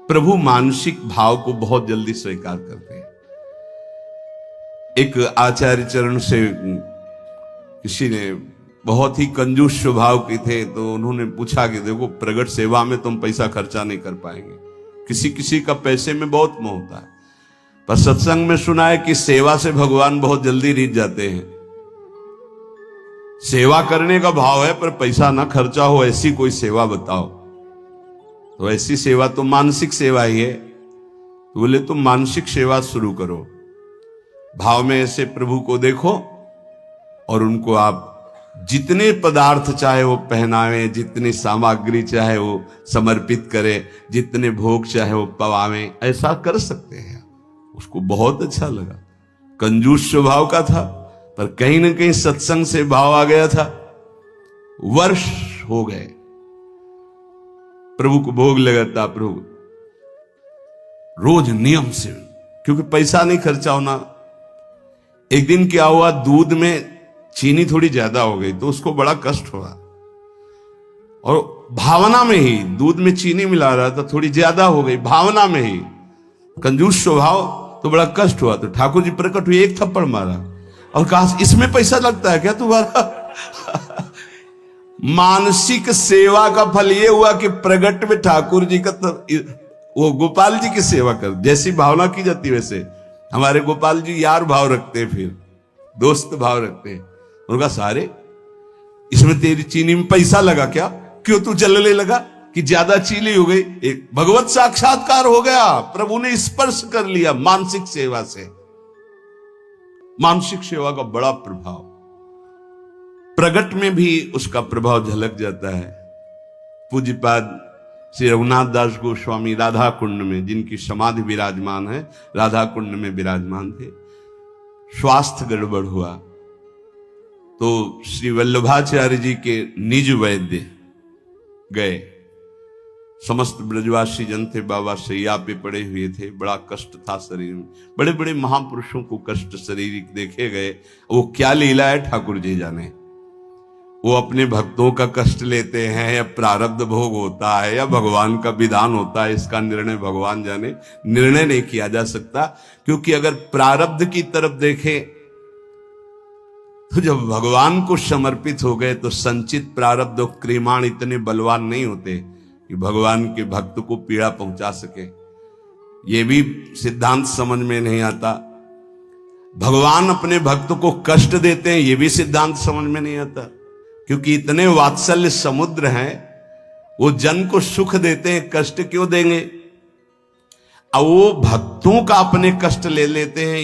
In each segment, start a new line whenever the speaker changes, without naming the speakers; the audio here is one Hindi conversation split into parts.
प्रभु मानसिक भाव को बहुत जल्दी स्वीकार करते हैं। एक आचार्य चरण से किसी ने बहुत ही कंजूस स्वभाव के थे, तो उन्होंने पूछा कि देखो प्रगट सेवा में तुम पैसा खर्चा नहीं कर पाएंगे, किसी किसी का पैसे में बहुत मोह होता है, पर सत्संग में सुना है कि सेवा से भगवान बहुत जल्दी रीझ जाते हैं। सेवा करने का भाव है पर पैसा ना खर्चा हो, ऐसी कोई सेवा बताओ। तो ऐसी सेवा तो मानसिक सेवा ही है। तो बोले तुम मानसिक सेवा शुरू करो, भाव में ऐसे प्रभु को देखो और उनको आप जितने पदार्थ चाहे वो पहनावें, जितनी सामग्री चाहे वो समर्पित करें, जितने भोग चाहे वो पवावें, ऐसा कर सकते हैं। उसको बहुत अच्छा लगा। कंजूस स्वभाव का था पर कहीं ना कहीं सत्संग से भाव आ गया था। वर्ष हो गए, प्रभु को भोग लगाता, प्रभु रोज नियम से, क्योंकि पैसा नहीं खर्चा होना। एक दिन क्या हुआ, दूध में चीनी थोड़ी ज्यादा हो गई तो उसको बड़ा कष्ट हुआ, और भावना में ही दूध में चीनी मिला रहा था, थोड़ी ज्यादा हो गई भावना में ही, कंजूस स्वभाव, तो बड़ा कष्ट हुआ। तो ठाकुर जी प्रकट हुए, एक थप्पड़ मारा और कहा इसमें पैसा लगता है क्या तुम्हारा? मानसिक सेवा का फल ये हुआ कि प्रगट में ठाकुर जी का वो गोपाल जी की सेवा कर, जैसी भावना की जाती वैसे हमारे गोपाल जी यार भाव रखते हैं, फिर दोस्त भाव रखते हैं। उनका सारे इसमें तेरी चीनी में पैसा लगा क्या, क्यों तू जलने लगा कि ज्यादा चीनी हो गई? एक भगवत साक्षात्कार हो गया, प्रभु ने स्पर्श कर लिया मानसिक सेवा से। मानसिक सेवा का बड़ा प्रभाव, प्रगट में भी उसका प्रभाव झलक जाता है। पूज्यपाद श्री रघुनाथ दास गोस्वामी राधा कुंड में, जिनकी समाधि विराजमान है, राधा कुंड में विराजमान थे। स्वास्थ्य गड़बड़ हुआ तो श्री वल्लभाचार्य जी के निज वैद्य गए। समस्त ब्रजवासी जन थे, बाबा सैया पे पड़े हुए थे, बड़ा कष्ट था शरीर में। बड़े बड़े महापुरुषों को कष्ट शारीरिक देखे गए। वो क्या लीला है ठाकुर जी जाने। वो अपने भक्तों का कष्ट लेते हैं या प्रारब्ध भोग होता है या भगवान का विधान होता है, इसका निर्णय भगवान जाने। निर्णय नहीं किया जा सकता, क्योंकि अगर प्रारब्ध की तरफ देखें तो जब भगवान को समर्पित हो गए तो संचित प्रारब्ध और क्रियमाण इतने बलवान नहीं होते कि भगवान के भक्त को पीड़ा पहुंचा सके। ये भी सिद्धांत समझ में नहीं आता। भगवान अपने भक्त को कष्ट देते हैं, ये भी सिद्धांत समझ में नहीं आता, क्योंकि इतने वात्सल्य समुद्र हैं, वो जन को सुख देते हैं, कष्ट क्यों देंगे? अब वो भक्तों का अपने कष्ट ले लेते हैं,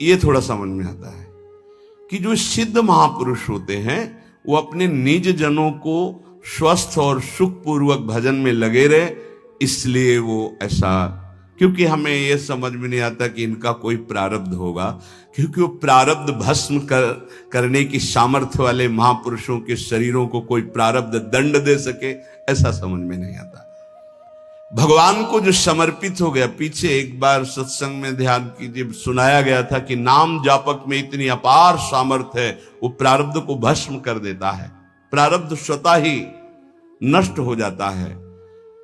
ये थोड़ा समझ में आता है कि जो सिद्ध महापुरुष होते हैं वो अपने निज जनों को स्वस्थ और सुखपूर्वक भजन में लगे रहे, इसलिए वो ऐसा। क्योंकि हमें यह समझ में नहीं आता कि इनका कोई प्रारब्ध होगा, क्योंकि वो प्रारब्ध भस्म करने की सामर्थ्य वाले महापुरुषों के शरीरों को कोई प्रारब्ध दंड दे सके, ऐसा समझ में नहीं आता। भगवान को जो समर्पित हो गया, पीछे एक बार सत्संग में ध्यान कीजिए, सुनाया गया था कि नाम जापक में इतनी अपार सामर्थ्य है, वो प्रारब्ध को भस्म कर देता है। प्रारब्ध स्वतः ही नष्ट हो जाता है।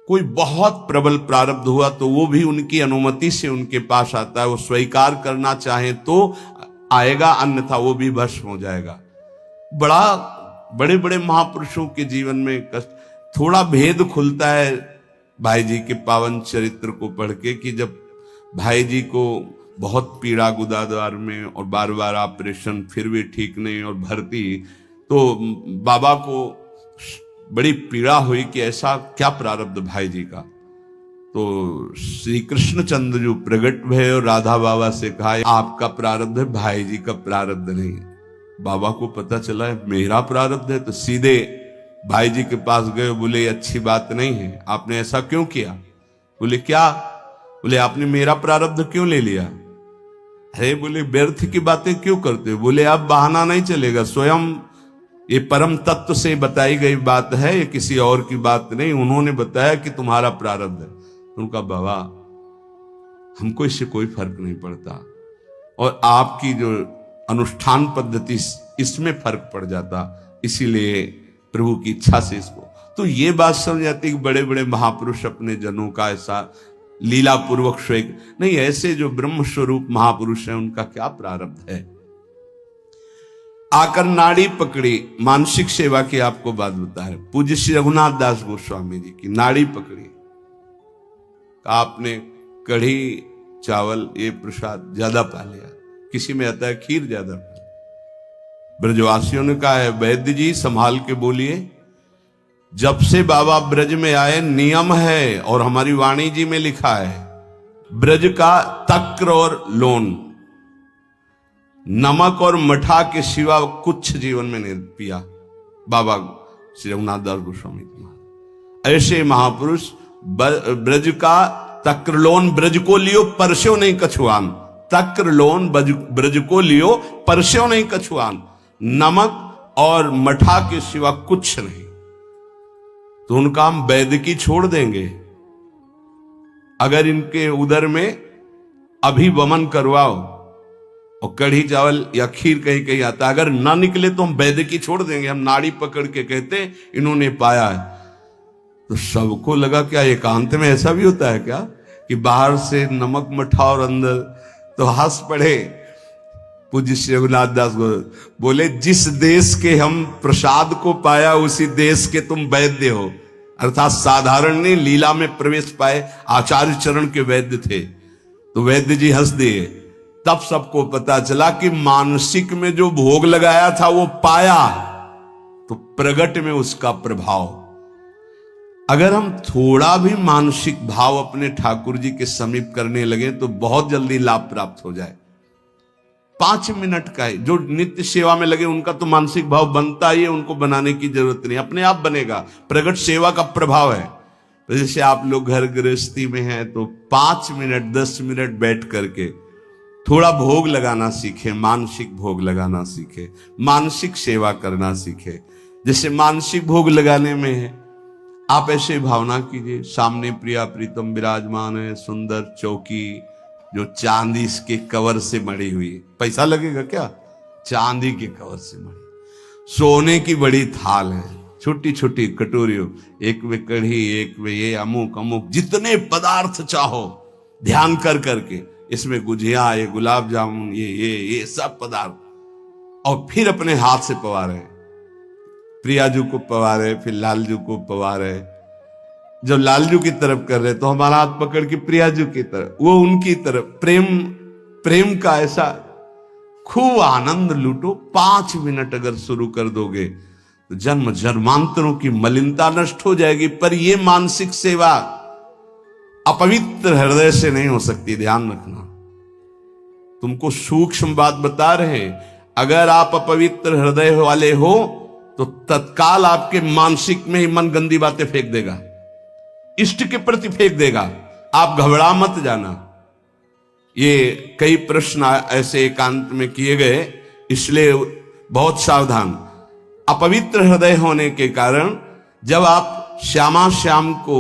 कोई बहुत प्रबल प्रारब्ध हुआ तो वो भी उनकी अनुमति से उनके पास आता है। वो स्वीकार करना चाहे तो आएगा, अन्यथा वो भी भस्म हो जाएगा। बड़े बड़े महापुरुषों के जीवन में कष्ट, थोड़ा भेद खुलता है भाई जी के पावन चरित्र को पढ़ के, कि जब भाई जी को बहुत पीड़ा गुदाद्वार में और बार बार ऑपरेशन, फिर भी ठीक नहीं और भर्ती, तो बाबा को बड़ी पीड़ा हुई कि ऐसा क्या प्रारब्ध भाई जी का। तो श्री कृष्णचंद्र जो प्रगट भय और राधा बाबा से कहा आपका प्रारब्ध है, भाई जी का प्रारब्ध नहीं है। बाबा को पता चला है मेरा प्रारब्ध है, तो सीधे भाई जी के पास गए। बोले अच्छी बात नहीं है, आपने ऐसा क्यों किया? बोले क्या? बोले आपने मेरा प्रारब्ध क्यों ले लिया? अरे बोले व्यर्थ की बातें क्यों करते हो? बोले अब बहाना नहीं चलेगा, स्वयं ये परम तत्व से बताई गई बात है, ये किसी और की बात नहीं। उन्होंने बताया कि तुम्हारा प्रारब्ध है। उनका बाबा हमको इससे कोई फर्क नहीं पड़ता, और आपकी जो अनुष्ठान पद्धति इसमें फर्क पड़ जाता, इसीलिए प्रभु की इच्छा से इसको। तो ये बात समझ जाती कि बड़े बड़े महापुरुष अपने जनों का ऐसा लीला पूर्वक स्वेग नहीं, ऐसे जो ब्रह्म स्वरूप महापुरुष हैं उनका क्या प्रारब्ध है। आकर नाड़ी पकड़ी, मानसिक सेवा की आपको बात बता रहे, पूज्य श्री रघुनाथ दास गोस्वामी जी की नाड़ी पकड़ी, आपने कढ़ी चावल ये प्रसाद ज्यादा पा लिया, किसी में आता है खीर ज्यादा पा लिया। ब्रजवासियों ने कहा है वैद्य जी संभाल के बोलिए, जब से बाबा ब्रज में आए नियम है और हमारी वाणी जी में लिखा है, ब्रज का तक्र और लोन, नमक और मठा के सिवा कुछ जीवन में नहीं पिया बाबा श्री रघुनाथ दास गोस्वामी जी। ऐसे महापुरुष ब्रज का तक्रलोन ब्रज को लियो परस्यो नहीं कछुआन, तक्रलोन ब्रज को लियो परस्यो नहीं कछुआन, नमक और मठा के सिवा कुछ नहीं। तो उनका हम वैद्य की छोड़ देंगे, अगर इनके उदर में अभी वमन करवाओ और कढ़ी चावल या खीर कहीं कहीं आता, अगर ना निकले तो हम वैद्य की छोड़ देंगे, हम नाड़ी पकड़ के कहते इन्होंने पाया है। तो सबको लगा क्या एकांत में ऐसा भी होता है क्या कि बाहर से नमक मठा और अंदर, तो हंस पड़े पूज्य श्री रघुनाथ दास बोले, जिस देश के हम प्रसाद को पाया उसी देश के तुम वैद्य हो। अर्थात साधारण ने लीला में प्रवेश पाए, आचार्य चरण के वैद्य थे। तो वैद्य जी हंस दिए। तब सबको पता चला कि मानसिक में जो भोग लगाया था वो पाया, तो प्रगट में उसका प्रभाव। अगर हम थोड़ा भी मानसिक भाव अपने ठाकुर जी के समीप करने लगे तो बहुत जल्दी लाभ प्राप्त हो जाए। 5 मिनट का है, जो नित्य सेवा में लगे उनका तो मानसिक भाव बनता ही है, उनको बनाने की जरूरत नहीं, अपने आप बनेगा। प्रगट सेवा का प्रभाव है। तो जैसे आप लोग घर गृहस्थी में हैं तो 5 मिनट 10 मिनट बैठ करके थोड़ा भोग लगाना सीखे, मानसिक भोग लगाना सीखे, मानसिक सेवा करना सीखे। जैसे मानसिक भोग लगाने में है, आप ऐसे भावना कीजिए सामने प्रिया प्रीतम विराजमान है, सुंदर चौकी जो चांदी के कवर से मड़ी हुई, पैसा लगेगा क्या, चांदी के कवर से मड़ी, सोने की बड़ी थाल है, छोटी छोटी कटोरियों, एक में कढ़ी, एक में ये अमुक अमुक, जितने पदार्थ चाहो ध्यान कर करके, इसमें गुजिया, ये गुलाब जामुन, ये सब पदार्थ, और फिर अपने हाथ से पवा रहे, प्रियाजू को पवा रहे, फिर लालजू को पवा रहे। जब लालजू की तरफ कर रहे तो हमारा हाथ पकड़ के प्रियाजू की तरफ, वो उनकी तरफ, प्रेम का ऐसा खूब आनंद लूटो। 5 मिनट अगर शुरू कर दोगे तो जन्म जन्मांतरों की मलिनता नष्ट हो जाएगी। पर यह मानसिक सेवा अपवित्र हृदय से नहीं हो सकती, ध्यान रखना। तुमको सूक्ष्म बात बता रहे हैं, अगर आप अपवित्र हृदय वाले हो तो तत्काल आपके मानसिक में ही मन गंदी बातें फेंक देगा, इष्ट के प्रति फेंक देगा। आप घबरा मत जाना। ये कई प्रश्न ऐसे एकांत में किए गए, इसलिए बहुत सावधान। अपवित्र हृदय होने के कारण जब आप श्यामा श्याम को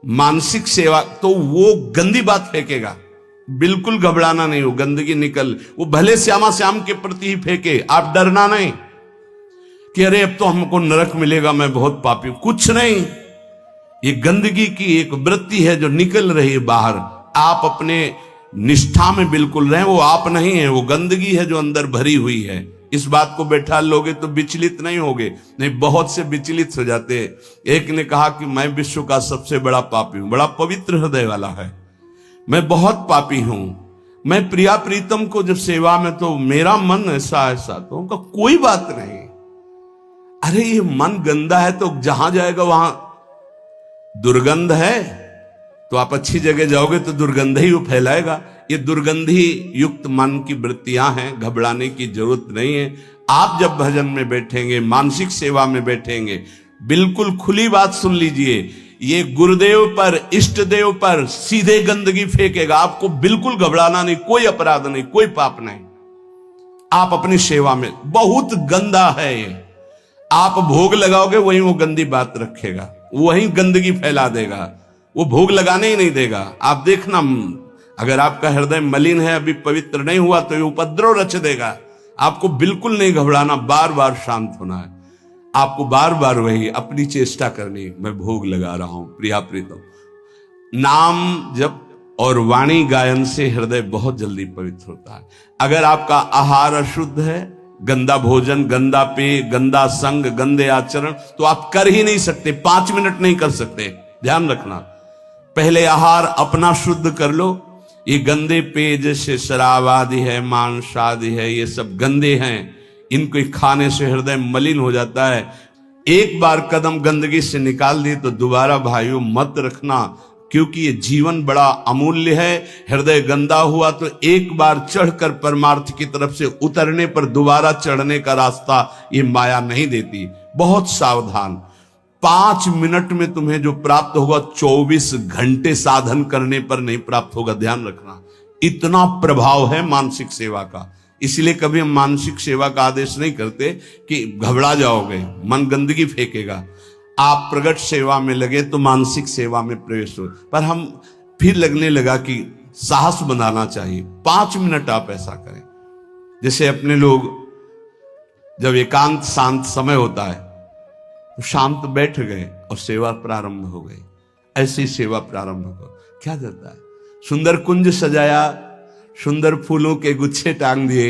मानसिक सेवा, तो वो गंदी बात फेंकेगा, बिल्कुल घबराना नहीं, वो गंदगी निकल, वो भले श्यामा श्याम के प्रति ही फेंके, आप डरना नहीं कि अरे अब तो हमको नरक मिलेगा, मैं बहुत पापी हूं, कुछ नहीं। ये गंदगी की एक वृत्ति है जो निकल रही है बाहर। आप अपने निष्ठा में बिल्कुल रहें, वो आप नहीं है, वो गंदगी है जो अंदर भरी हुई है। इस बात को बैठा लोगे तो विचलित नहीं होगे, नहीं बहुत से विचलित हो जाते हैं। एक ने कहा कि मैं विश्व का सबसे बड़ा पापी हूं, बड़ा पवित्र हृदय वाला है, मैं बहुत पापी हूं, मैं प्रिया प्रीतम को जब सेवा में तो मेरा मन ऐसा ऐसा, तो उनका कोई बात नहीं। अरे ये मन गंदा है तो जहां जाएगा वहां दुर्गंध है, तो आप अच्छी जगह जाओगे तो दुर्गंध ही वो फैलाएगा। ये दुर्गंधी युक्त मन की वृत्तियां हैं, घबराने की जरूरत नहीं है। आप जब भजन में बैठेंगे, मानसिक सेवा में बैठेंगे, बिल्कुल खुली बात सुन लीजिए, ये गुरुदेव पर, इष्ट देव पर सीधे गंदगी फेंकेगा। आपको बिल्कुल घबराना नहीं, कोई अपराध नहीं, कोई पाप नहीं। आप अपनी सेवा में, बहुत गंदा है ये, आप भोग लगाओगे वहीं वो गंदी बात रखेगा, वहीं गंदगी फैला देगा, वो भोग लगाने ही नहीं देगा। आप देखना, अगर आपका हृदय मलिन है, अभी पवित्र नहीं हुआ, तो ये उपद्रव रच देगा। आपको बिल्कुल नहीं घबराना, बार बार शांत होना है। आपको बार बार वही अपनी चेष्टा करनी, मैं भोग लगा रहा हूं प्रिया प्रीतम। नाम जब और वाणी गायन से हृदय बहुत जल्दी पवित्र होता है। अगर आपका आहार अशुद्ध है, गंदा भोजन, गंदा पेय, गंदा संग, गंदे आचरण, तो आप कर ही नहीं सकते, 5 मिनट नहीं कर सकते। ध्यान रखना, पहले आहार अपना शुद्ध कर लो। ये गंदे पेय जैसे शराब आदि है, मांस आदि है, ये सब गंदे हैं, इनको खाने से हृदय मलिन हो जाता है। एक बार कदम गंदगी से निकाल दी तो दोबारा भाइयों मत रखना, क्योंकि ये जीवन बड़ा अमूल्य है। हृदय गंदा हुआ तो एक बार चढ़कर परमार्थ की तरफ से उतरने पर दोबारा चढ़ने का रास्ता ये माया नहीं देती। बहुत सावधान। 5 मिनट में तुम्हें जो प्राप्त होगा 24 घंटे साधन करने पर नहीं प्राप्त होगा। ध्यान रखना, इतना प्रभाव है मानसिक सेवा का। इसलिए कभी हम मानसिक सेवा का आदेश नहीं करते कि घबरा जाओगे, मन गंदगी फेंकेगा। आप प्रगट सेवा में लगे तो मानसिक सेवा में प्रवेश हो। पर हम फिर लगने लगा कि साहस बनाना चाहिए। 5 मिनट आप ऐसा करें, जैसे अपने लोग जब एकांत शांत समय होता है तो शांत बैठ गए और सेवा प्रारंभ हो गई। ऐसी सेवा प्रारंभ हो। क्या जाता है, सुंदर कुंज सजाया, सुंदर फूलों के गुच्छे टांग दिए,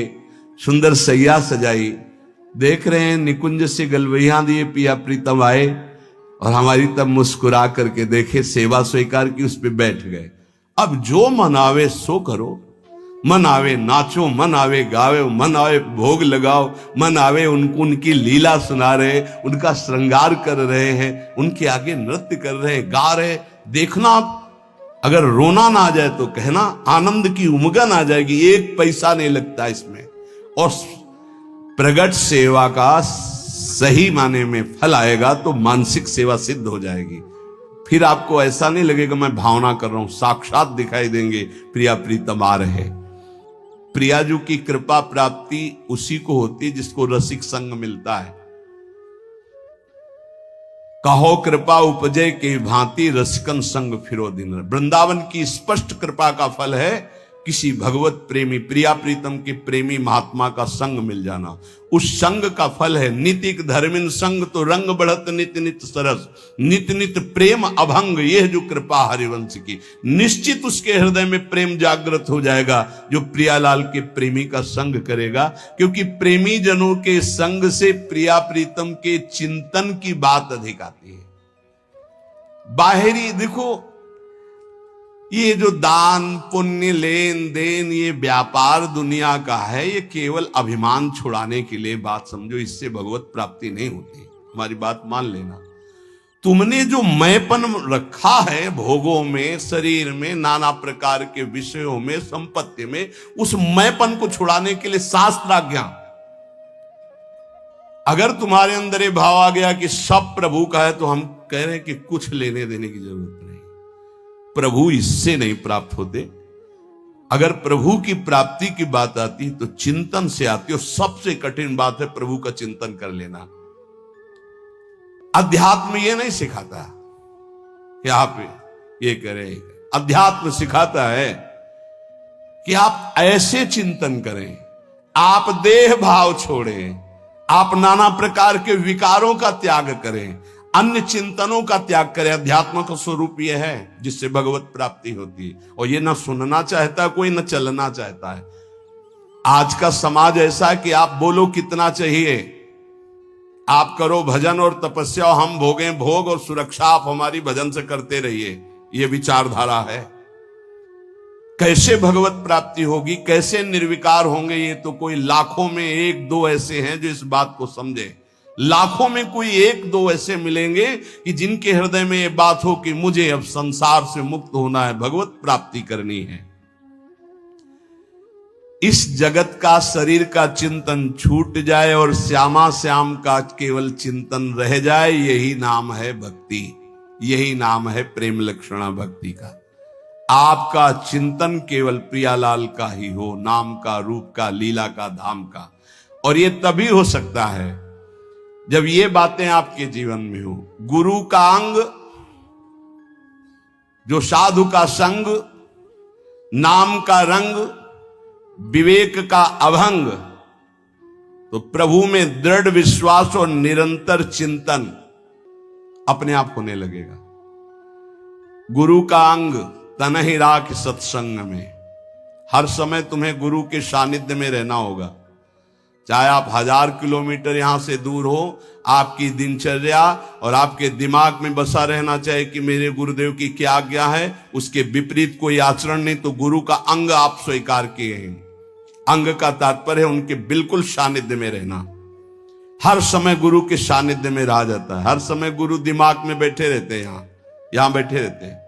सुंदर सैया सजाई, देख रहे हैं निकुंज से गलवैया दिए, पिया प्रीतम आए और हमारी तब मुस्कुरा करके देखे, सेवा स्वीकार की, उस पर बैठ गए। अब जो मन आवे सो करो, मन आवे नाचो, मन आवे गावे, मन आवे भोग लगाओ, मन आवे उनकी लीला सुना रहे, उनका श्रृंगार कर रहे हैं, उनके आगे नृत्य कर रहे हैं, गा रहे। देखना, अगर रोना ना आ जाए तो कहना, आनंद की उमगन आ जाएगी। 1 पैसा नहीं लगता इसमें। और प्रगट सेवा का सही माने में फल आएगा तो मानसिक सेवा सिद्ध हो जाएगी। फिर आपको ऐसा नहीं लगेगा मैं भावना कर रहा हूं, साक्षात दिखाई देंगे प्रिया प्रीतम आ रहे। प्रियाजू की कृपा प्राप्ति उसी को होती है जिसको रसिक संग मिलता है। कहो कृपा उपजय के भांति रसिकन संग फिरो दिन। वृंदावन की स्पष्ट कृपा का फल है किसी भगवत प्रेमी, प्रिया प्रीतम के प्रेमी महात्मा का संग मिल जाना। उस संग का फल है नितिक धर्मिन संग तो रंग बढ़त नित नित सरस, नित नित प्रेम अभंग। यह जो कृपा हरिवंश की, निश्चित उसके हृदय में प्रेम जागृत हो जाएगा जो प्रियालाल के प्रेमी का संग करेगा। क्योंकि प्रेमी जनों के संग से प्रिया प्रीतम के चिंतन की बात अधिक आती है। बाहरी देखो, ये जो दान पुण्य लेन देन, ये व्यापार दुनिया का है, ये केवल अभिमान छुड़ाने के लिए बात समझो। इससे भगवत प्राप्ति नहीं होती। हमारी बात मान लेना। तुमने जो मैंपन रखा है भोगों में, शरीर में, नाना प्रकार के विषयों में, संपत्ति में, उस मैंपन को छुड़ाने के लिए शास्त्राज्ञा। अगर तुम्हारे अंदर ये भाव आ गया कि सब प्रभु का है, तो हम कह रहे हैं कि कुछ लेने देने की जरूरत नहीं। प्रभु इससे नहीं प्राप्त होते। अगर प्रभु की प्राप्ति की बात आती है तो चिंतन से आती है। और सबसे कठिन बात है प्रभु का चिंतन कर लेना। अध्यात्म ये नहीं सिखाता कि आप ये करें। अध्यात्म सिखाता है कि आप ऐसे चिंतन करें, आप देह भाव छोड़ें, आप नाना प्रकार के विकारों का त्याग करें, अन्य चिंतनों का त्याग करें। अध्यात्म का स्वरूप यह है जिससे भगवत प्राप्ति होती है। और ये ना सुनना चाहता कोई, ना चलना चाहता है। आज का समाज ऐसा है कि आप बोलो कितना चाहिए, आप करो भजन और तपस्या, और हम भोगें भोग और सुरक्षा आप हमारी भजन से करते रहिए। ये विचारधारा है। कैसे भगवत प्राप्ति होगी, कैसे निर्विकार होंगे, ये तो कोई लाखों में 1-2 ऐसे हैं जो इस बात को समझे। लाखों में कोई 1-2 ऐसे मिलेंगे कि जिनके हृदय में ये बात हो कि मुझे अब संसार से मुक्त होना है, भगवत प्राप्ति करनी है। इस जगत का, शरीर का चिंतन छूट जाए और श्यामा श्याम का केवल चिंतन रह जाए, यही नाम है भक्ति, यही नाम है प्रेम लक्षणा भक्ति का। आपका चिंतन केवल प्रियालाल का ही हो, नाम का, रूप का, लीला का, धाम का। और ये तभी हो सकता है जब ये बातें आपके जीवन में हो। गुरु का अंग, जो साधु का संग, नाम का रंग, विवेक का अभंग, तो प्रभु में दृढ़ विश्वास और निरंतर चिंतन अपने आप होने लगेगा। गुरु का अंग, तन ही राख सत्संग में। हर समय तुम्हें गुरु के सानिध्य में रहना होगा, चाहे आप 1000 किलोमीटर यहां से दूर हो। आपकी दिनचर्या और आपके दिमाग में बसा रहना चाहिए कि मेरे गुरुदेव की क्या आज्ञा है, उसके विपरीत कोई आचरण नहीं तो गुरु का अंग आप स्वीकार किए हैं। अंग का तात्पर्य है उनके बिल्कुल सानिध्य में रहना। हर समय गुरु के सानिध्य में रहा जाता है। हर समय गुरु दिमाग में बैठे रहते हैं, यहां बैठे रहते हैं।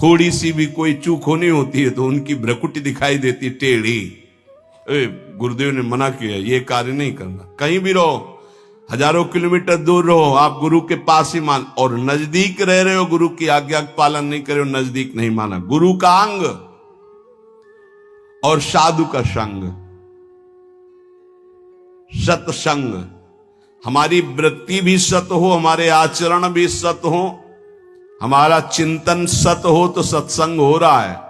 थोड़ी सी भी कोई चूक होनी होती है तो उनकी भ्रकुटी दिखाई देती टेढ़ी। गुरुदेव ने मना किया, ये कार्य नहीं करना। कहीं भी रहो, हजारों किलोमीटर दूर रहो, आप गुरु के पास ही मान। और नजदीक रह रहे हो, गुरु की आज्ञा का पालन नहीं करे हो, नजदीक नहीं माना। गुरु का अंग और साधु का संग, सत्संग। हमारी वृत्ति भी सत हो, हमारे आचरण भी सत हो, हमारा चिंतन सत हो तो सत्संग हो रहा है।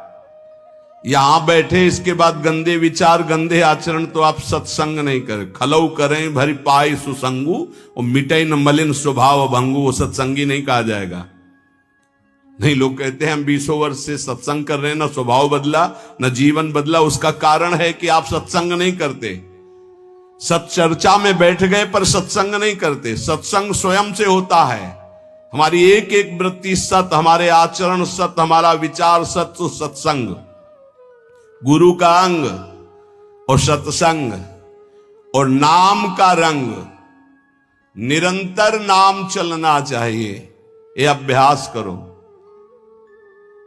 यहां बैठे इसके बाद गंदे विचार गंदे आचरण तो आप सत्संग नहीं करें। खलऊ करें भरी पाई सुसंगु और मिटई न मलिन स्वभाव भंगु, वो सत्संगी नहीं कहा जाएगा। नहीं, लोग कहते हैं हम 20 वर्ष से सत्संग कर रहे हैं, ना स्वभाव बदला न जीवन बदला। उसका कारण है कि आप सत्संग नहीं करते। सत्चर्चा में बैठ गए पर सत्संग नहीं करते। सत्संग स्वयं से होता है। हमारी एक एक वृत्ति सत, हमारे आचरण सत, हमारा विचार सत, तो सत्संग। गुरु का अंग और सत्संग और नाम का रंग। निरंतर नाम चलना चाहिए, ये अभ्यास करो।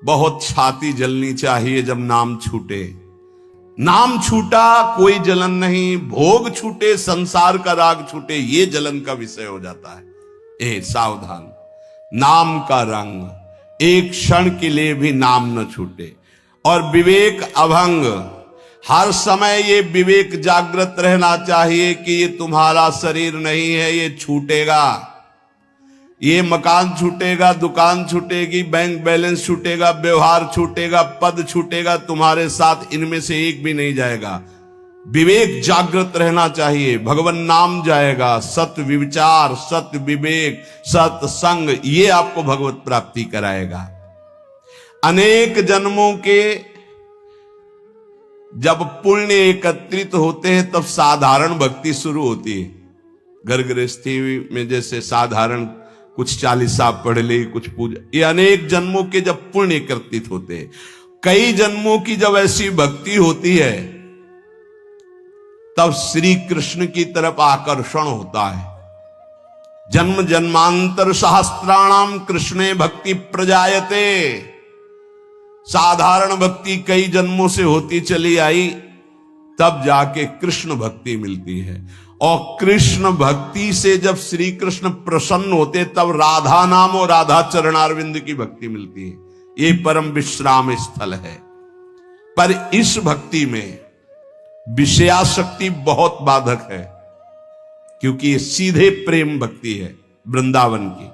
बहुत छाती जलनी चाहिए जब नाम छूटे। नाम छूटा कोई जलन नहीं, भोग छूटे संसार का राग छूटे ये जलन का विषय हो जाता है। ए सावधान, नाम का रंग, एक क्षण के लिए भी नाम न छूटे। और विवेक अभंग, हर समय ये विवेक जागृत रहना चाहिए कि ये तुम्हारा शरीर नहीं है, ये छूटेगा। ये मकान छूटेगा, दुकान छूटेगी, बैंक बैलेंस छूटेगा, व्यवहार छूटेगा, पद छूटेगा, तुम्हारे साथ इनमें से एक भी नहीं जाएगा। विवेक जागृत रहना चाहिए। भगवान नाम जाएगा, सत्य विचार, सत्य विवेक, सत्संग, ये आपको भगवत प्राप्ति कराएगा। अनेक जन्मों के जब पुण्य एकत्रित होते हैं तब साधारण भक्ति शुरू होती है। घर गृहस्थी में जैसे साधारण कुछ 40 आप पढ़ ले, कुछ पूजा, ये अनेक जन्मों के जब पुण्य एकत्रित होते हैं, कई जन्मों की जब ऐसी भक्ति होती है तब श्री कृष्ण की तरफ आकर्षण होता है। जन्म जन्मांतर सहस्त्राणाम कृष्णे भक्ति प्रजायते। साधारण भक्ति कई जन्मों से होती चली आई, तब जाके कृष्ण भक्ति मिलती है। और कृष्ण भक्ति से जब श्री कृष्ण प्रसन्न होते तब राधा नाम और राधा चरणारविंद की भक्ति मिलती है। ये परम विश्राम स्थल है। पर इस भक्ति में विषयाशक्ति बहुत बाधक है, क्योंकि ये सीधे प्रेम भक्ति है वृंदावन की।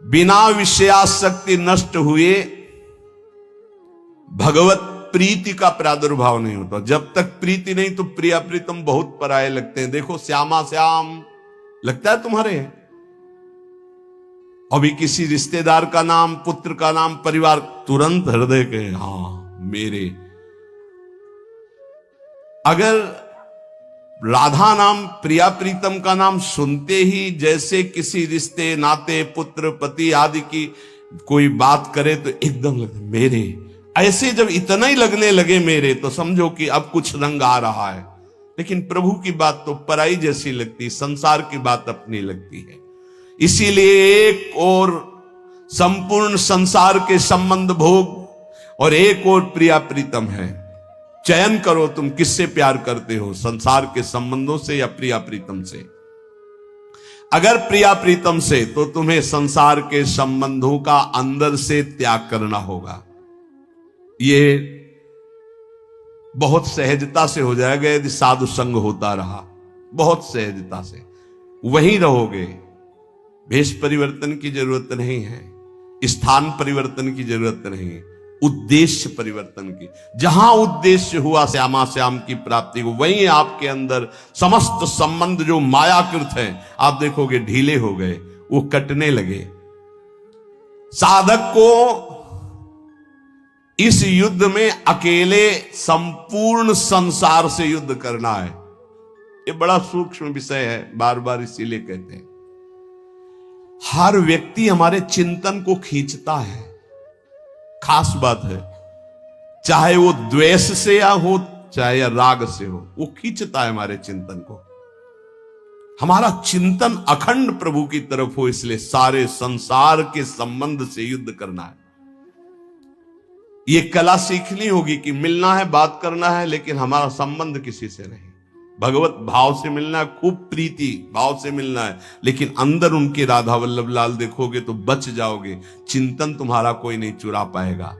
बिना विषयाशक्ति नष्ट हुए भगवत प्रीति का प्रादुर्भाव नहीं होता। जब तक प्रीति नहीं तो प्रिया प्रीतम बहुत पराये लगते हैं। देखो श्यामा श्याम लगता है तुम्हारे, अभी किसी रिश्तेदार का नाम, पुत्र का नाम, परिवार, तुरंत हृदय के हाँ मेरे। अगर राधा नाम, प्रिया प्रीतम का नाम सुनते ही जैसे किसी रिश्ते नाते, पुत्र पति आदि की कोई बात करे तो एकदम लगता मेरे, ऐसे जब इतना ही लगने लगे मेरे तो समझो कि अब कुछ रंग आ रहा है। लेकिन प्रभु की बात तो पराई जैसी लगती, संसार की बात अपनी लगती है। इसीलिए एक और संपूर्ण संसार के संबंध भोग और एक और प्रिया प्रीतम है। चयन करो तुम किससे प्यार करते हो, संसार के संबंधों से या प्रिया प्रीतम से। अगर प्रिया प्रीतम से तो तुम्हें संसार के संबंधों का अंदर से त्याग करना होगा। ये बहुत सहजता से हो जाएगा यदि साधु संग होता रहा, बहुत सहजता से वहीं रहोगे। भेष परिवर्तन की जरूरत नहीं है, स्थान परिवर्तन की जरूरत नहीं है, उद्देश्य परिवर्तन की। जहां उद्देश्य हुआ श्यामा श्याम की प्राप्ति को, वहीं आपके अंदर समस्त संबंध जो मायाकृत हैं आप देखोगे ढीले हो गए, वो कटने लगे। साधक को इस युद्ध में अकेले संपूर्ण संसार से युद्ध करना है। ये बड़ा सूक्ष्म विषय है, बार बार इसीलिए कहते हैं। हर व्यक्ति हमारे चिंतन को खींचता है, खास बात है, चाहे वो द्वेष से या हो चाहे या राग से हो, वो खींचता है हमारे चिंतन को। हमारा चिंतन अखंड प्रभु की तरफ हो, इसलिए सारे संसार के संबंध से युद्ध करना है। ये कला सीखनी होगी कि मिलना है, बात करना है, लेकिन हमारा संबंध किसी से नहीं। भगवत भाव से मिलना है, खूब प्रीति भाव से मिलना है, लेकिन अंदर उनके राधा वल्लभ लाल देखोगे तो बच जाओगे। चिंतन तुम्हारा कोई नहीं चुरा पाएगा।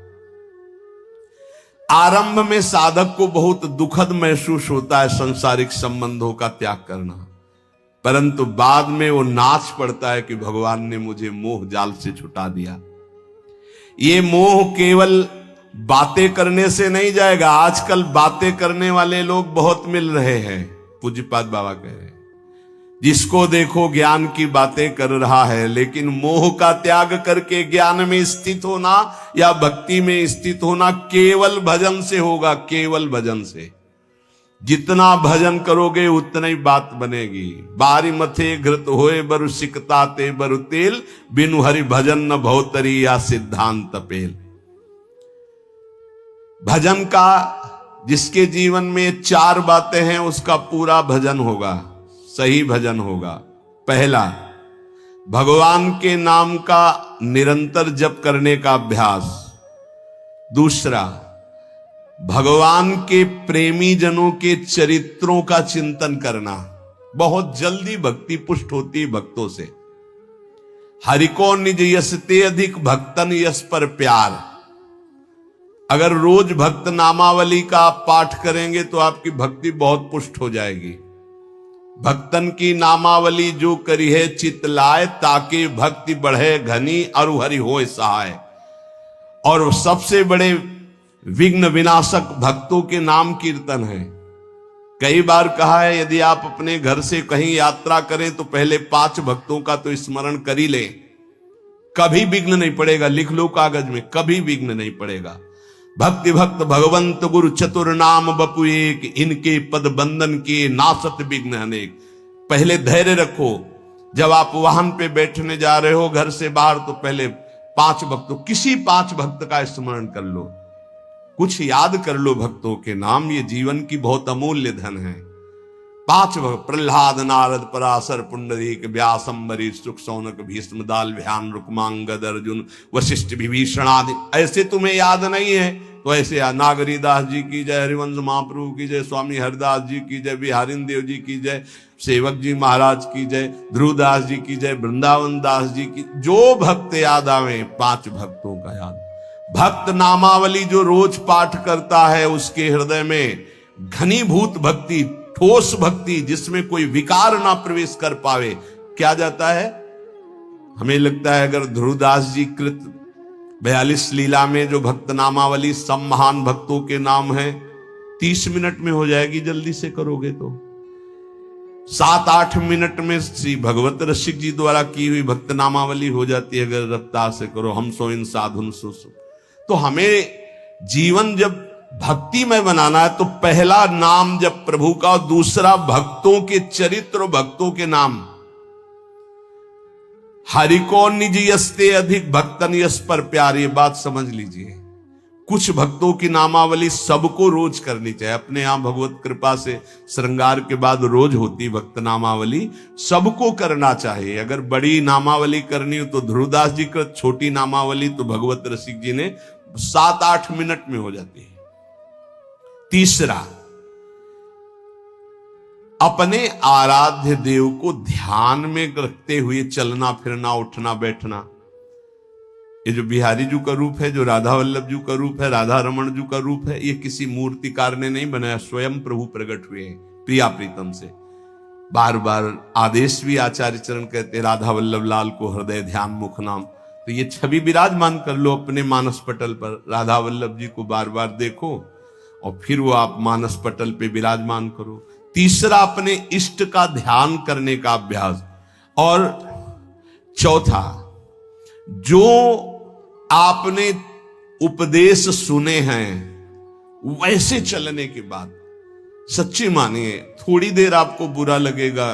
आरंभ में साधक को बहुत दुखद महसूस होता है सांसारिक संबंधों का त्याग करना, परंतु बाद में वो नाच पड़ता है कि भगवान ने मुझे मोह जाल से छुटा दिया। ये मोह केवल बातें करने से नहीं जाएगा। आजकल बातें करने वाले लोग बहुत मिल रहे हैं। पूज्यपाद बाबा कह रहे हैं, जिसको देखो ज्ञान की बातें कर रहा है, लेकिन मोह का त्याग करके ज्ञान में स्थित होना या भक्ति में स्थित होना केवल भजन से होगा, केवल भजन से। जितना भजन करोगे उतना ही बात बनेगी। बारी मथे घृत होए बरु सिकता ते बरु तेल, बिनु हरि भजन न भवतरी या सिद्धांत पेल। भजन का जिसके जीवन में 4 बातें हैं, उसका पूरा भजन होगा, सही भजन होगा। पहला, भगवान के नाम का निरंतर जप करने का अभ्यास। दूसरा, भगवान के प्रेमी जनों के चरित्रों का चिंतन करना। बहुत जल्दी भक्ति पुष्ट होती है भक्तों से। हरि को निज यस ते अधिक भक्तन यस पर प्यार। अगर रोज भक्त नामावली का आप पाठ करेंगे तो आपकी भक्ति बहुत पुष्ट हो जाएगी। भक्तन की नामावली जो करी है चित लाए, ताकि भक्ति बढ़े घनी और हरि होए सहाय। और सबसे बड़े विघ्न विनाशक भक्तों के नाम कीर्तन है। कई बार कहा है, यदि आप अपने घर से कहीं यात्रा करें तो पहले 5 भक्तों का तो स्मरण कर ही लें, कभी विघ्न नहीं पड़ेगा। लिख लो कागज में, कभी विघ्न नहीं पड़ेगा। भक्ति भक्त भगवंत गुरु चतुर नाम बपु एक, इनके पद बंधन के नासत विघ्न अनेक। पहले धैर्य रखो। जब आप वाहन पे बैठने जा रहे हो घर से बाहर, तो पहले 5 भक्तों, किसी 5 भक्त का स्मरण कर लो, कुछ याद कर लो भक्तों के नाम। ये जीवन की बहुत अमूल्य धन है। 5 भक्त, प्रहलाद नारद पराशर पुंडरीक व्यास अम्बरीश सुख सौनक भीष्म दाल ध्यान रुक्मांगद अर्जुन वशिष्ठ विभीषण आदि। ऐसे तुम्हें याद नहीं है तो ऐसे नागरीदास जी की जय, हरिवंश महाप्रभु की जय, स्वामी हरिदास जी की जय, बिहारिन देव जी की जय, सेवक जी महाराज की जय, ध्रुवदास जी की जय, वृंदावन दास जी की। जो भक्त याद आवे 5 भक्तों का याद। भक्त नामावली जो रोज पाठ करता है, उसके हृदय में घनीभूत भक्ति, ठोस भक्ति, जिसमें कोई विकार ना प्रवेश कर पावे, क्या जाता है। हमें लगता है अगर ध्रुवदास जी कृत 42 लीला में जो भक्त नामावली सब महान भक्तों के नाम है 30 मिनट में हो जाएगी, जल्दी से करोगे तो। 7-8 मिनट में श्री भगवत रसिक जी द्वारा की हुई भक्त नामावली हो जाती है, अगर रफ्तार से करो। हम सो इन साधुन सो। तो हमें जीवन जब भक्ति में बनाना है तो पहला नाम जब प्रभु का, और दूसरा भक्तों के चरित्र, भक्तों के नाम। हरि को निज यस्ते अधिक भक्तन यस पर प्यार। ये बात समझ लीजिए। कुछ भक्तों की नामावली सबको रोज करनी चाहिए। अपने यहां भगवत कृपा से श्रृंगार के बाद रोज होती भक्त नामावली, सबको करना चाहिए। अगर बड़ी नामावली करनी हो तो ध्रुवदास जी का, छोटी नामावली तो भगवत रसिक जी ने 7-8 मिनट में हो जाती है। तीसरा, अपने आराध्य देव को ध्यान में रखते हुए चलना फिरना, उठना बैठना। ये जो बिहारी जी का रूप है, जो राधा वल्लभ जी का रूप है, राधा रमन जी का रूप है, ये किसी मूर्तिकार ने नहीं बनाया, स्वयं प्रभु प्रकट हुए हैं प्रिया प्रीतम से। बार बार आदेश भी आचार्य चरण कहते, राधा वल्लभ लाल को हृदय ध्यान मुख नाम। तो ये छवि विराजमान कर लो अपने मानस पटल पर। राधा वल्लभ जी को बार बार देखो और फिर वो आप मानस पटल पे विराजमान करो। तीसरा, अपने इष्ट का ध्यान करने का अभ्यास। और चौथा, जो आपने उपदेश सुने हैं वैसे चलने के बाद सच्ची मानिए, थोड़ी देर आपको बुरा लगेगा,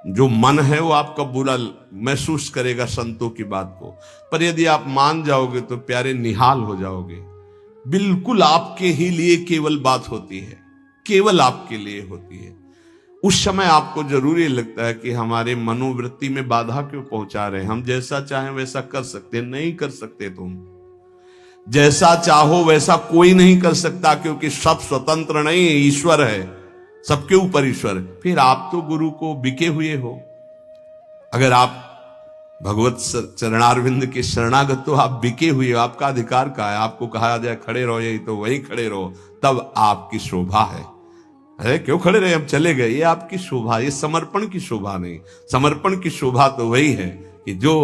जो मन है वो आपका बुरा महसूस करेगा संतों की बात को, पर यदि आप मान जाओगे तो प्यारे निहाल हो जाओगे। बिल्कुल आपके ही लिए केवल बात होती है, केवल आपके लिए होती है। उस समय आपको जरूरी लगता है कि हमारे मनोवृत्ति में बाधा क्यों पहुंचा रहे हैं, हम जैसा चाहें वैसा कर सकते, नहीं कर सकते। तुम जैसा चाहो वैसा कोई नहीं कर सकता, क्योंकि सब स्वतंत्र नहीं है, ईश्वर है, सबके ऊपर ईश्वर। फिर आप तो गुरु को बिके हुए हो। अगर आप भगवत चरणारविंद के शरणागत हो, आप बिके हुए हो, आपका अधिकार का है। आपको कहा जाए खड़े रहो, यही तो वहीं खड़े रहो, तब आपकी शोभा है। अरे क्यों खड़े रहे, हम चले गए, ये आपकी शोभा, ये समर्पण की शोभा नहीं। समर्पण की शोभा तो वही है कि जो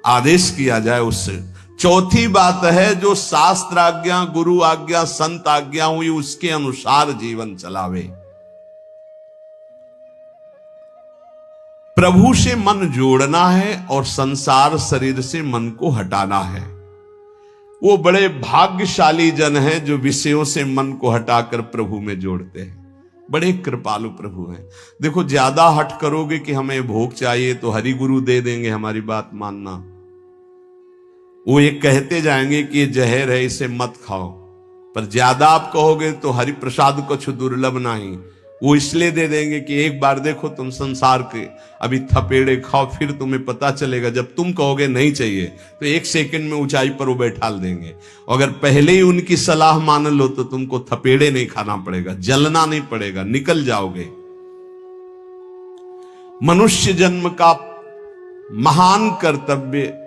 आदेश किया जाए उससे। चौथी बात है, जो शास्त्र आज्ञा, गुरु आज्ञा, संत आज्ञा हुई उसके अनुसार जीवन चलावे। प्रभु से मन जोड़ना है और संसार शरीर से मन को हटाना है। वो बड़े भाग्यशाली जन हैं जो विषयों से मन को हटाकर प्रभु में जोड़ते हैं। बड़े कृपालु प्रभु हैं। देखो, ज्यादा हट करोगे कि हमें भोग चाहिए तो हरि गुरु दे देंगे, हमारी बात मानना। वो ये कहते जाएंगे कि ये जहर है, इसे मत खाओ, पर ज्यादा आप कहोगे तो हरि प्रसाद कुछ दुर्लभ नहीं, वो इसलिए दे देंगे कि एक बार देखो तुम संसार के अभी थपेड़े खाओ, फिर तुम्हें पता चलेगा। जब तुम कहोगे नहीं चाहिए तो एक सेकंड में ऊंचाई पर वो बैठाल देंगे। अगर पहले ही उनकी सलाह मान लो तो तुमको थपेड़े नहीं खाना पड़ेगा, जलना नहीं पड़ेगा, निकल जाओगे। मनुष्य जन्म का महान कर्तव्य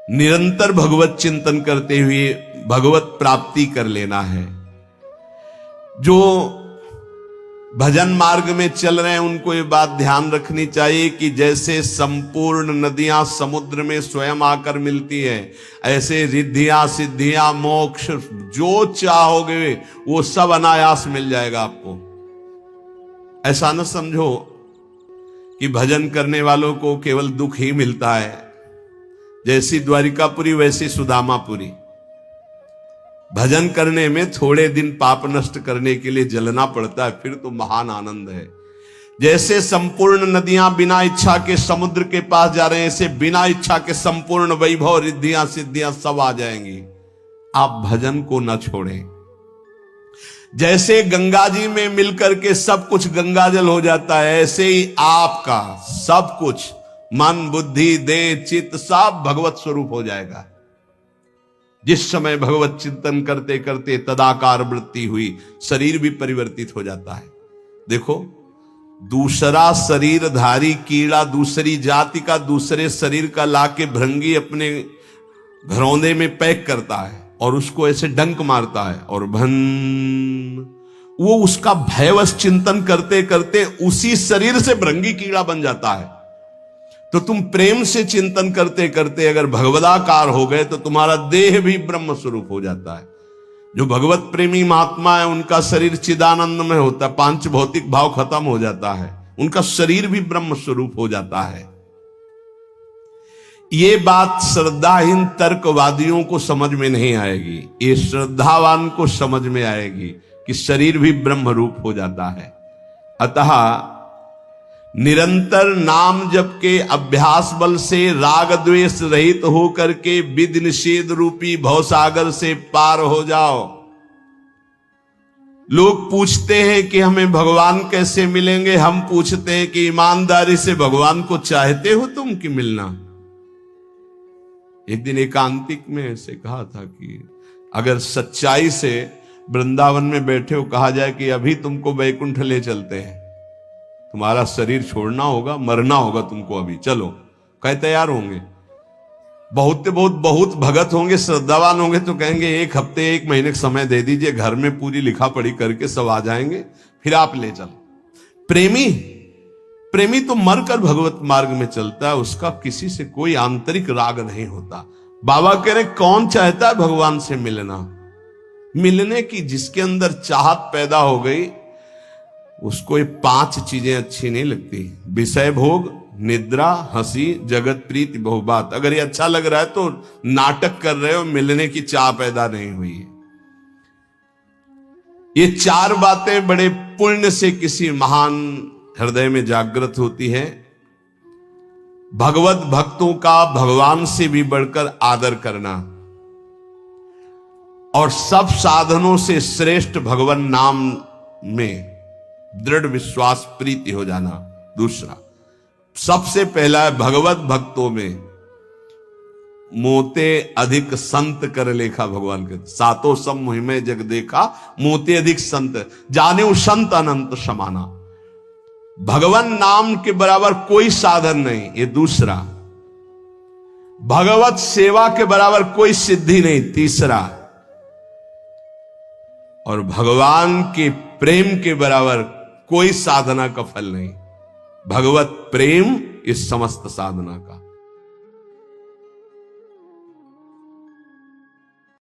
निरंतर भगवत चिंतन करते हुए भगवत प्राप्ति कर लेना है। जो भजन मार्ग में चल रहे हैं उनको ये बात ध्यान रखनी चाहिए कि जैसे संपूर्ण नदियां समुद्र में स्वयं आकर मिलती है, ऐसे रिद्धियां, सिद्धियां, मोक्ष जो चाहोगे वो सब अनायास मिल जाएगा आपको। ऐसा न समझो कि भजन करने वालों को केवल दुख ही मिलता है। जैसी द्वारिकापुरी वैसी सुदामापुरी। भजन करने में थोड़े दिन पाप नष्ट करने के लिए जलना पड़ता है, फिर तो महान आनंद है। जैसे संपूर्ण नदियां बिना इच्छा के समुद्र के पास जा रहे हैं, ऐसे बिना इच्छा के संपूर्ण वैभव, रिद्धियां, सिद्धियां सब आ जाएंगी। आप भजन को न छोड़ें। जैसे गंगा जी में मिलकर के सब कुछ गंगा जल हो जाता है, ऐसे ही आपका सब कुछ मन, बुद्धि, देह, चित्त सब भगवत स्वरूप हो जाएगा। जिस समय भगवत चिंतन करते करते तदाकार वृत्ति हुई, शरीर भी परिवर्तित हो जाता है। देखो, दूसरा शरीरधारी कीड़ा दूसरी जाति का दूसरे शरीर का लाके भृंगी अपने घरौंदे में पैक करता है और उसको ऐसे डंक मारता है और वो उसका भयवश चिंतन करते करते उसी शरीर से भृंगी कीड़ा बन जाता है। तो तुम प्रेम से चिंतन करते करते अगर भगवदाकार हो गए तो तुम्हारा देह भी ब्रह्म स्वरूप हो जाता है। जो भगवत प्रेमी महात्मा है उनका शरीर चिदानंद में होता है, पांच भौतिक भाव खत्म हो जाता है, उनका शरीर भी ब्रह्म स्वरूप हो जाता है। ये बात श्रद्धाहीन तर्कवादियों को समझ में नहीं आएगी, ये श्रद्धावान को समझ में आएगी कि शरीर भी ब्रह्म रूप हो जाता है। अतः निरंतर नाम जप के अभ्यास बल से राग द्वेष रहित होकर के विधि निषेध रूपी भवसागर से पार हो जाओ। लोग पूछते हैं कि हमें भगवान कैसे मिलेंगे, हम पूछते हैं कि ईमानदारी से भगवान को चाहते हो तुम कि मिलना। एक दिन एकांतिक में ऐसे कहा था कि अगर सच्चाई से वृंदावन में बैठे हो, कहा जाए कि अभी तुमको वैकुंठ ले चलते हैं, तुम्हारा शरीर छोड़ना होगा, मरना होगा तुमको, अभी चलो, कहे तैयार होंगे। बहुत भगत होंगे, श्रद्धावान होंगे तो कहेंगे एक हफ्ते, एक महीने का समय दे दीजिए, घर में पूरी लिखा पढ़ी करके सब आ जाएंगे, फिर आप ले चलो। प्रेमी तो मरकर भगवत मार्ग में चलता है, उसका किसी से कोई आंतरिक राग नहीं होता। बाबा कह रहे कौन चाहता है भगवान से मिलने की? जिसके अंदर चाहत पैदा हो गई उसको ये पांच चीजें अच्छी नहीं लगती, विषय भोग, निद्रा, हंसी, जगत प्रीति बहुबात। अगर ये अच्छा लग रहा है तो नाटक कर रहे हो, मिलने की चाह पैदा नहीं हुई है। ये चार बातें बड़े पुण्य से किसी महान हृदय में जागृत होती है। भगवत भक्तों का भगवान से भी बढ़कर आदर करना और सब साधनों से श्रेष्ठ भगवान नाम में दृढ़ विश्वास प्रीति हो जाना। दूसरा, सबसे पहला है भगवत भक्तों में मोते अधिक संत कर लेखा। भगवान के सातों सब मुहिमे जग देखा, मोते अधिक संत जाने संत अनंत समाना। भगवान नाम के बराबर कोई साधन नहीं, ये दूसरा। भगवत सेवा के बराबर कोई सिद्धि नहीं, तीसरा। और भगवान के प्रेम के बराबर कोई साधना का फल नहीं। भगवत प्रेम इस समस्त साधना का।